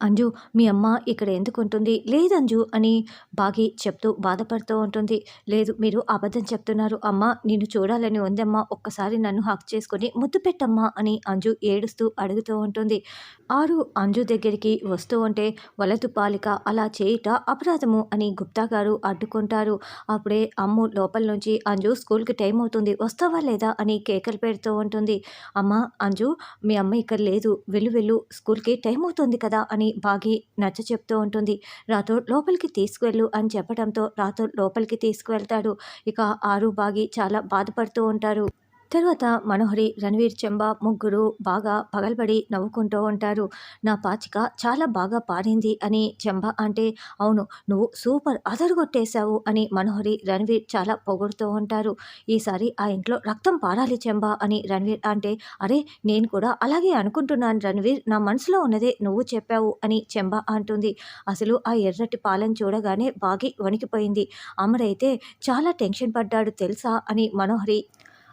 అంజు మీ అమ్మ ఇక్కడ ఎందుకుంటుంది? లేదంజు అని బాగి చెప్తూ బాధపడుతూ ఉంటుంది. లేదు మీరు అబద్ధం చెప్తున్నారు. అమ్మ నిన్ను చూడాలని ఉందమ్మా. ఒక్కసారి నన్ను హగ్ చేసుకొని ముద్దు పెట్టమ్మా అని అంజు ఏడుస్తూ అడుగుతూ ఉంటుంది. ఆరు అంజు దగ్గరికి వస్తూ ఉంటే వలదు బాలిక అలా చేయుట అపరాధము అని గుప్తా గారు అడ్డుకుంటారు. అప్పుడే అమ్ము లోపల నుంచి అంజు స్కూల్కి టైం అవుతుంది వస్తావా లేదా అని కేకలు పెడుతూ ఉంటుంది. అమ్మ అంజు మీ అమ్మ ఇక్కడ లేదు వెళ్ళు వెళ్ళు స్కూల్కి టైం అవుతుంది కదా అని బాగి నచ్చ చెప్తూ ఉంటుంది. రాథోడ్ లోపలికి తీసుకువెళ్ళు అని చెప్పడంతో రాథోడ్ లోపలికి తీసుకువెళ్తాడు. ఇక ఆరు బాగి చాలా బాధపడుతూ ఉంటారు. తర్వాత మనోహరి రణవీర్ చెంబ ముగ్గురు బాగా పగలబడి నవ్వుకుంటూ ఉంటారు. నా పాచిక చాలా బాగా పాడింది అని చెంబ అంటే అవును నువ్వు సూపర్ అదరగొట్టేశావు అని మనోహరి రణవీర్ చాలా పొగుడుతూ ఉంటారు. ఈసారి ఆ ఇంట్లో రక్తం పారాలి చెంబ అని రణవీర్ అంటే అరే నేను కూడా అలాగే అనుకుంటున్నాను రణవీర్ నా మనసులో ఉన్నదే నువ్వు చెప్పావు అని చెంబ అంటుంది. అసలు ఆ ఎర్రటి పాలను చూడగానే బాగి వణికిపోయింది. అమరైతే చాలా టెన్షన్ పడ్డాడు తెలుసా అని మనోహరి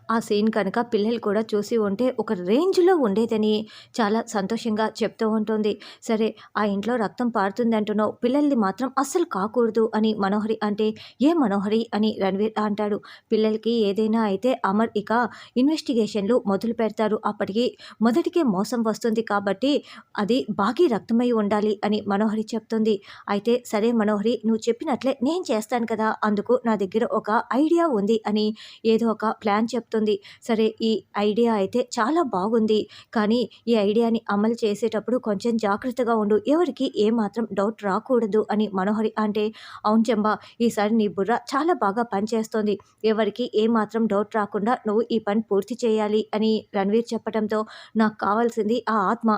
ఆ సీన్ కనుక పిల్లలు కూడా చూసి ఉంటే ఒక రేంజ్లో ఉండేదని చాలా సంతోషంగా చెప్తూ ఉంటుంది. సరే ఆ ఇంట్లో రక్తం పారుతుంది అంటున్నావు పిల్లల్ని మాత్రం అస్సలు కాకూడదు అని మనోహరి అంటే ఏ మనోహరి అని రణవీర్ అంటాడు. పిల్లలకి ఏదైనా అయితే అమర్ ఇక ఇన్వెస్టిగేషన్లు మొదలు పెడతారు. అప్పటికి మొదటికే మోసం వస్తుంది కాబట్టి అది బాకీ రక్తమై ఉండాలి అని మనోహరి చెప్తుంది. అయితే సరే మనోహరి నువ్వు చెప్పినట్లే నేను చేస్తాను కదా అందుకు నా దగ్గర ఒక ఐడియా ఉంది అని ఏదో ఒక ప్లాన్ చెప్తుంది. సరే ఈ ఐడియా అయితే చాలా బాగుంది కానీ ఈ ఐడియాని అమలు చేసేటప్పుడు కొంచెం జాగ్రత్తగా ఉండు ఎవరికి ఏమాత్రం డౌట్ రాకూడదు అని మనోహరి అంటే అవును చెంబా ఈసారి నీ బుర్ర చాలా బాగా పనిచేస్తోంది ఎవరికి ఏమాత్రం డౌట్ రాకుండా నువ్వు ఈ పని పూర్తి చేయాలి అని రణవీర్ చెప్పడంతో నాకు కావాల్సింది ఆ ఆత్మ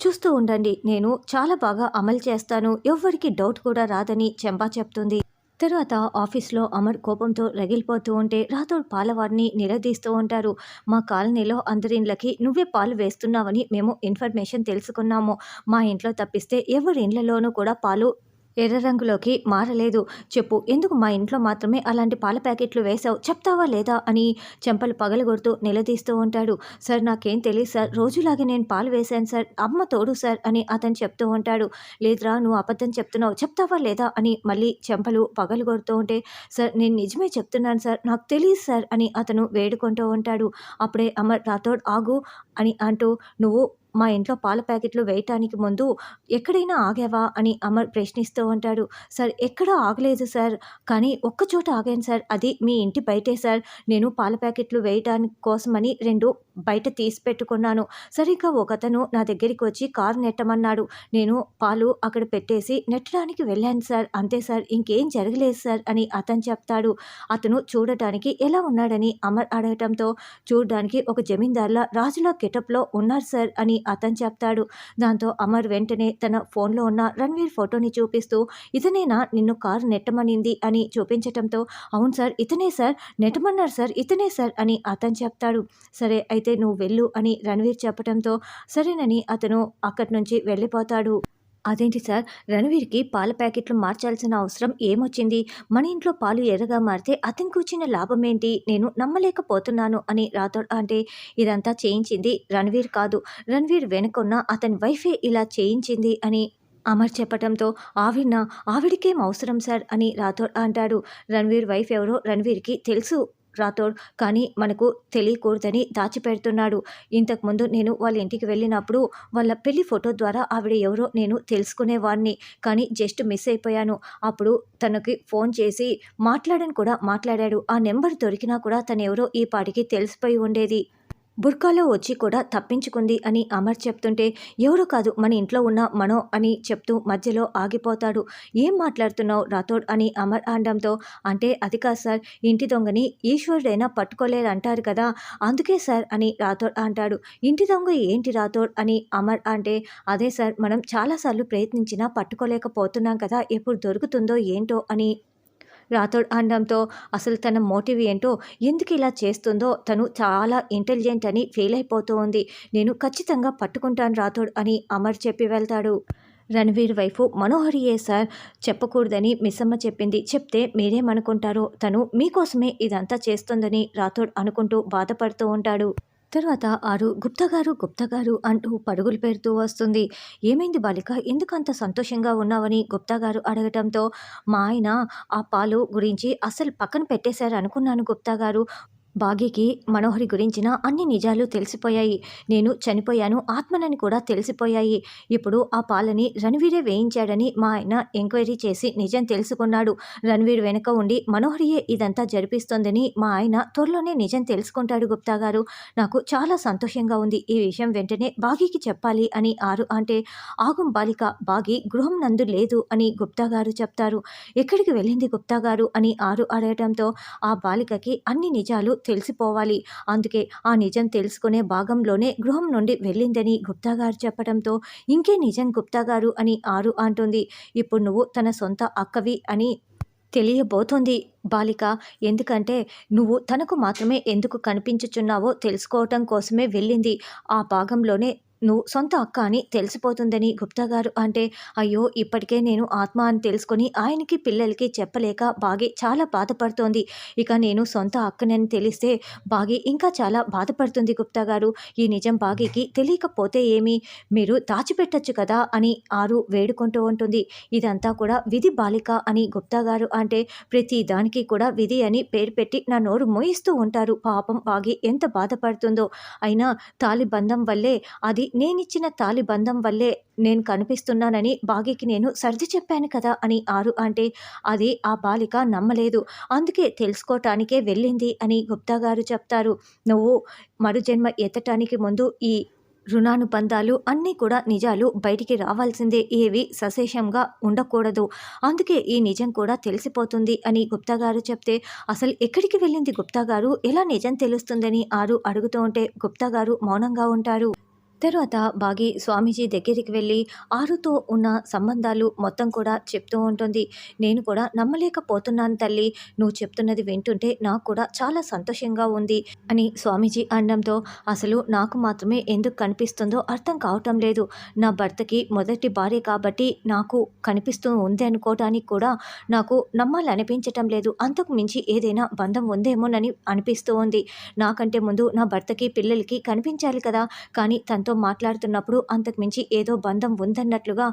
చూస్తూ ఉండండి నేను చాలా బాగా అమలు చేస్తాను ఎవ్వరికి డౌట్ కూడా రాదని చెంబా చెప్తుంది. తర్వాత ఆఫీస్లో అమర్ కోపంతో రగిలిపోతూ ఉంటే రాథోడ్ పాలవారిని నిలదీస్తూ ఉంటారు. మా కాలనీలో అందరి ఇండ్లకి నువ్వే పాలు వేస్తున్నావని మేము ఇన్ఫర్మేషన్ తెలుసుకున్నాము. మా ఇంట్లో తప్పిస్తే ఎవరి ఇండ్లలోనూ కూడా పాలు ఎర్ర రంగులోకి మారలేదు. చెప్పు ఎందుకు మా ఇంట్లో మాత్రమే అలాంటి పాల ప్యాకెట్లు వేశావు చెప్తావా లేదా అని చెంపలు పగలగొడుతూ నిలదీస్తూ ఉంటాడు. సార్ నాకేం తెలియదు సార్ రోజులాగే నేను పాలు వేశాను సార్ అమ్మ తోడు సార్ అని అతను చెప్తూ ఉంటాడు. లేదురా నువ్వు అబద్ధం చెప్తున్నావు చెప్తావా లేదా అని మళ్ళీ చెంపలు పగలగొడుతూ ఉంటే సార్ నేను నిజమే చెప్తున్నాను సార్ నాకు తెలియదు సార్ అని అతను వేడుకుంటూ ఉంటాడు. అప్పుడే అమర్ రాథోడ్ ఆగు అని అంటూ నువ్వు మా ఇంట్లో పాల ప్యాకెట్లు వేయటానికి ముందు ఎక్కడైనా ఆగావా అని అమర్ ప్రశ్నిస్తూ ఉంటాడు. సార్ ఎక్కడా ఆగలేదు సార్ కానీ ఒక్కచోట ఆగాను సార్ అది మీ ఇంటి బయటే సార్ నేను పాల ప్యాకెట్లు వేయటానికి కోసమని 2 బయట తీసి పెట్టుకున్నాను. సరిగ్గా ఒకతను నా దగ్గరికి వచ్చి కారు నెట్టమన్నాడు నేను పాలు అక్కడ పెట్టేసి నెట్టడానికి వెళ్ళాను సార్ అంతే సార్ ఇంకేం జరగలేదు సార్ అని అతను చెప్తాడు. అతను చూడటానికి ఎలా ఉన్నాడని అమర్ అడగటంతో చూడడానికి ఒక జమీందార్లా రాజులా గెటప్లో ఉన్నారు సార్ అని అతను చెప్తాడు. దాంతో అమర్ వెంటనే తన ఫోన్లో ఉన్న రణవీర్ ఫోటోని చూపిస్తూ ఇతనేనా నిన్ను కారు నెట్టమనింది అని చూపించటంతో అవును సార్ ఇతనే సార్ నెట్టమన్నారు సార్ ఇతనే సార్ అని అతను చెప్తాడు. సరే అయితే నువ్వు వెళ్ళు అని రణవీర్ చెప్పడంతో సరేనని అతను అక్కడి నుంచి వెళ్ళిపోతాడు. అదేంటి సార్ రణవీర్కి పాల ప్యాకెట్లు మార్చాల్సిన అవసరం ఏమొచ్చింది మన ఇంట్లో పాలు ఎర్రగా మారితే అతనికి వచ్చిన లాభం ఏంటి నేను నమ్మలేకపోతున్నాను అని రాథోడ్ అంటే ఇదంతా చేయించింది రణవీర్ కాదు రణవీర్ వెనుకున్న అతని వైఫే ఇలా చేయించింది అని అమర్ చెప్పటంతో ఆవిడికేం అవసరం సార్ అని రాథోడ్ అంటాడు. రణవీర్ వైఫ్ ఎవరో రణవీర్కి తెలుసు రాథోడ్ కానీ మనకు తెలియకూడదని దాచిపెడుతున్నాడు. ఇంతకుముందు నేను వాళ్ళ ఇంటికి వెళ్ళినప్పుడు వాళ్ళ పెళ్లి ఫోటో ద్వారా ఆవిడ ఎవరో నేను తెలుసుకునేవాడిని కానీ జస్ట్ మిస్ అయిపోయాను. అప్పుడు తనకి ఫోన్ చేసి మాట్లాడని కూడా మాట్లాడాడు. ఆ నెంబర్ దొరికినా కూడా తను ఎవరో ఈ పాటికి తెలిసిపోయి ఉండేది. బుర్కాలో వచ్చి కూడా తప్పించుకుంది అని అమర్ చెప్తుంటే ఎవరో కాదు మన ఇంట్లో ఉన్న మనో అని చెప్తూ మధ్యలో ఆగిపోతాడు. ఏం మాట్లాడుతున్నావు రాథోడ్ అని అమర్ అనడంతో అంటే అది కాదు సార్ ఇంటి దొంగని ఈశ్వరుడైనా పట్టుకోలేరంటారు కదా అందుకే సార్ అని రాథోడ్ అంటాడు. ఇంటి దొంగ ఏంటి రాథోడ్ అని అమర్ అంటే అదే సార్ మనం చాలాసార్లు ప్రయత్నించినా పట్టుకోలేకపోతున్నాం కదా ఎప్పుడు దొరుకుతుందో ఏంటో అని రాథోడ్ అనడంతో అసలు తన మోటివ్ ఏంటో ఎందుకు ఇలా చేస్తుందో తను చాలా ఇంటెలిజెంట్ అని ఫీల్ అయిపోతూ ఉంది. నేను ఖచ్చితంగా పట్టుకుంటాను రాథోడ్ అని అమర్ చెప్పి వెళ్తాడు. రణవీర్ వైఫ్ మనోహరియే సార్ చెప్పకూడదని మిస్సమ్మ చెప్పింది చెప్తే మీరేమనుకుంటారో తను మీకోసమే ఇదంతా చేస్తుందని రాథోడ్ అనుకుంటూ బాధపడుతూ ఉంటాడు. తర్వాత ఆరు గుప్తా గారు గుప్తా గారు అంటూ పరుగులు పెడుతూ వస్తుంది. ఏమైంది బాలిక, ఎందుకంత సంతోషంగా ఉన్నావని గుప్తా గారు అడగటంతో, మా ఆయన ఆ పాలు గురించి అస్సలు పక్కన పెట్టేశారు అనుకున్నాను గుప్తా గారు. భాగ్యకి మనోహరి గురించిన అన్ని నిజాలు తెలిసిపోయాయి. నేను చనిపోయాను, ఆత్మనని కూడా తెలిసిపోయాయి. ఇప్పుడు ఆ పాలని రణవీరే వేయించాడని మా ఆయన ఎంక్వైరీ చేసి నిజం తెలుసుకున్నాడు. రణవీర్ వెనుక ఉండి మనోహరియే ఇదంతా జరిపిస్తోందని మా ఆయన త్వరలోనే నిజం తెలుసుకుంటాడు గుప్తా గారు. నాకు చాలా సంతోషంగా ఉంది. ఈ విషయం వెంటనే భాగ్యకి చెప్పాలి అని ఆరు అంటే, ఆగుం బాలిక, భాగి గృహం నందు లేదు అని గుప్తా గారు చెప్తారు. ఎక్కడికి వెళ్ళింది గుప్తా గారు అని ఆరు అడగటంతో, ఆ బాలికకి అన్ని నిజాలు తెలిసిపోవాలి, అందుకే ఆ నిజం తెలుసుకునే భాగంలోనే గృహం నుండి వెళ్ళిందని గుప్తా గారు చెప్పడంతో, ఇంకే నిజం గుప్తా గారు అని ఆరు అంటుంది. ఇప్పుడు నువ్వు తన సొంత అక్కవి అని తెలియబోతోంది బాలిక. ఎందుకంటే నువ్వు తనకు మాత్రమే ఎందుకు కనిపించుచున్నావో తెలుసుకోవటం కోసమే వెళ్ళింది. ఆ భాగంలోనే నువ్వు సొంత అక్క అని తెలిసిపోతుందని గుప్తా గారు అంటే, అయ్యో ఇప్పటికే నేను ఆత్మ అని తెలుసుకొని ఆయనకి పిల్లలకి చెప్పలేక బాగి చాలా బాధపడుతోంది. ఇక నేను సొంత అక్కనని తెలిస్తే బాగి ఇంకా చాలా బాధపడుతుంది గుప్తా గారు. ఈ నిజం బాగికి తెలియకపోతే ఏమి, మీరు దాచిపెట్టచ్చు కదా అని ఆరు వేడుకుంటూ ఉంటుంది. ఇదంతా కూడా విధి బాలిక అని గుప్తా గారు అంటే, ప్రతి దానికి కూడా విధి అని పేరు పెట్టి నా నోరు మోయిస్తూ ఉంటారు. పాపం బాగి ఎంత బాధపడుతుందో. అయినా తాళిబంధం వల్లే, అది నేనిచ్చిన తాళిబంధం వల్లే నేను కనిపిస్తున్నానని బాగికి నేను సర్ది చెప్పాను కదా అని ఆరు అంటే, అది ఆ బాలిక నమ్మలేదు, అందుకే తెలుసుకోవటానికే వెళ్ళింది అని గుప్తా గారు చెప్తారు. నువ్వు మరుజన్మ ఎత్తటానికి ముందు ఈ రుణానుబంధాలు అన్నీ కూడా నిజాలు బయటికి రావాల్సిందే, ఏవి సశేషంగా ఉండకూడదు, అందుకే ఈ నిజం కూడా తెలిసిపోతుంది అని గుప్తా గారు చెప్తే, అసలు ఎక్కడికి వెళ్ళింది గుప్తా గారు, ఎలా నిజం తెలుస్తుందని ఆరు అడుగుతూ ఉంటే గుప్తా గారు మౌనంగా ఉంటారు. తర్వాత బాగి స్వామీజీ దగ్గరికి వెళ్ళి ఆరుతో ఉన్న సంబంధాలు మొత్తం కూడా చెప్తూ ఉంటుంది. నేను కూడా నమ్మలేకపోతున్నాను తల్లి, నువ్వు చెప్తున్నది వింటుంటే నాకు కూడా చాలా సంతోషంగా ఉంది అని స్వామీజీ అనడంతో, అసలు నాకు మాత్రమే ఎందుకు కనిపిస్తుందో అర్థం కావటం లేదు. నా భర్తకి మొదటి భార్య కాబట్టి నాకు కనిపిస్తూ ఉంది అనుకోవటానికి కూడా నాకు నమ్మాలనిపించటం లేదు. అంతకు మించి ఏదైనా బంధం ఉందేమోనని అనిపిస్తూ ఉంది. నాకంటే ముందు నా భర్తకి పిల్లలకి కనిపించాలి కదా, కానీ తనతో మాట్లాడుతున్నప్పుడు అంతకుమించి ఏదో బంధం ఉందన్నట్లుగా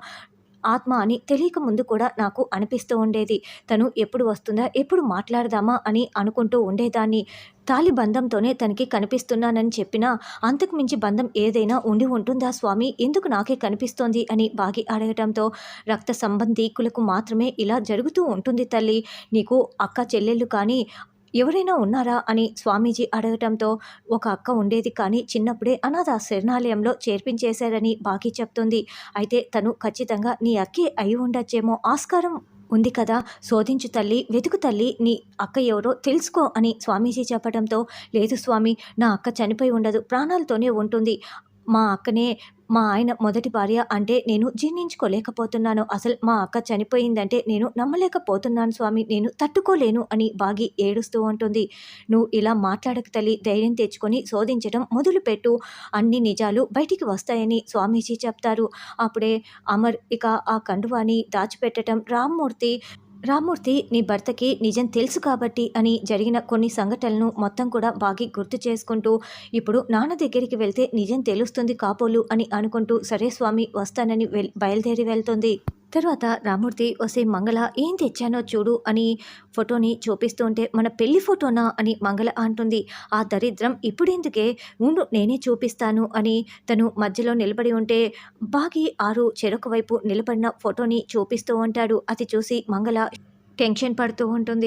ఆత్మ అని తెలియక ముందు కూడా నాకు అనిపిస్తూ ఉండేది. తను ఎప్పుడు వస్తుందా, ఎప్పుడు మాట్లాడదామా అని అనుకుంటూ ఉండేదాన్ని. తాలి బంధంతోనే తనకి కనిపిస్తున్నానని చెప్పినా, అంతకు మించి బంధం ఏదైనా ఉండి ఉంటుందా స్వామి, ఎందుకు నాకే కనిపిస్తోంది అని బాగి అడగటంతో, రక్త సంబంధీకులకు మాత్రమే ఇలా జరుగుతూ ఉంటుంది తల్లి, నీకు అక్క చెల్లెళ్ళు కానీ ఎవరైనా ఉన్నారా అని స్వామీజీ అడగటంతో, ఒక అక్క ఉండేది కానీ చిన్నప్పుడే అనాథ శరణాలయంలో చేర్పించేశారని బాగి చెప్తుంది. అయితే తను ఖచ్చితంగా నీ అక్కే అయి ఉండొచ్చేమో, ఆస్కారం ఉంది కదా, శోధించు తల్లి, వెతుకు తల్లి, నీ అక్క ఎవరో తెలుసుకో అని స్వామీజీ చెప్పడంతో, లేదు స్వామి, నా అక్క చనిపోయి ఉండదు, ప్రాణాలతోనే ఉంటుంది. మా అక్కనే మా ఆయన మొదటి భార్య అంటే నేను జీర్ణించుకోలేకపోతున్నాను. అసలు మా అక్క చనిపోయిందంటే నేను నమ్మలేకపోతున్నాను స్వామి, నేను తట్టుకోలేను అని బాగి ఏడుస్తూ ఉంటుంది. నువ్వు ఇలా మాట్లాడక తల్లి, ధైర్యం తెచ్చుకొని శోధించడం మొదలుపెట్టు, అన్ని నిజాలు బయటికి వస్తాయని స్వామీజీ చెప్తారు. అప్పుడే అమర్ ఇక ఆ కండువాని దాచిపెట్టడం, రామ్మూర్తి నీ భర్తకి నిజం తెలుసు కాబట్టి అని జరిగిన కొన్ని సంఘటనలను మొత్తం కూడా బాగి గుర్తు చేసుకుంటూ, ఇప్పుడు నాన్న దగ్గరికి వెళ్తే నిజం తెలుస్తుంది కాబోలు అని అనుకుంటూ, సరే స్వామి వస్తానని బయలుదేరి వెళ్తుంది. తర్వాత రామ్మూర్తి, ఒసే మంగళ, ఏం తెచ్చానో చూడు అని ఫోటోని చూపిస్తూ ఉంటే, మన పెళ్లి ఫోటోనా అని మంగళ అంటుంది. ఆ దరిద్రం ఇప్పుడెందుకే, ఉండు నేనే చూపిస్తాను అని తను మధ్యలో నిలబడి ఉంటే, బాగి ఆరు చెరొక వైపు నిలబడిన ఫోటోని చూపిస్తూ ఉంటాడు. అది చూసి మంగళ టెన్షన్ పడుతూ ఉంటుంది.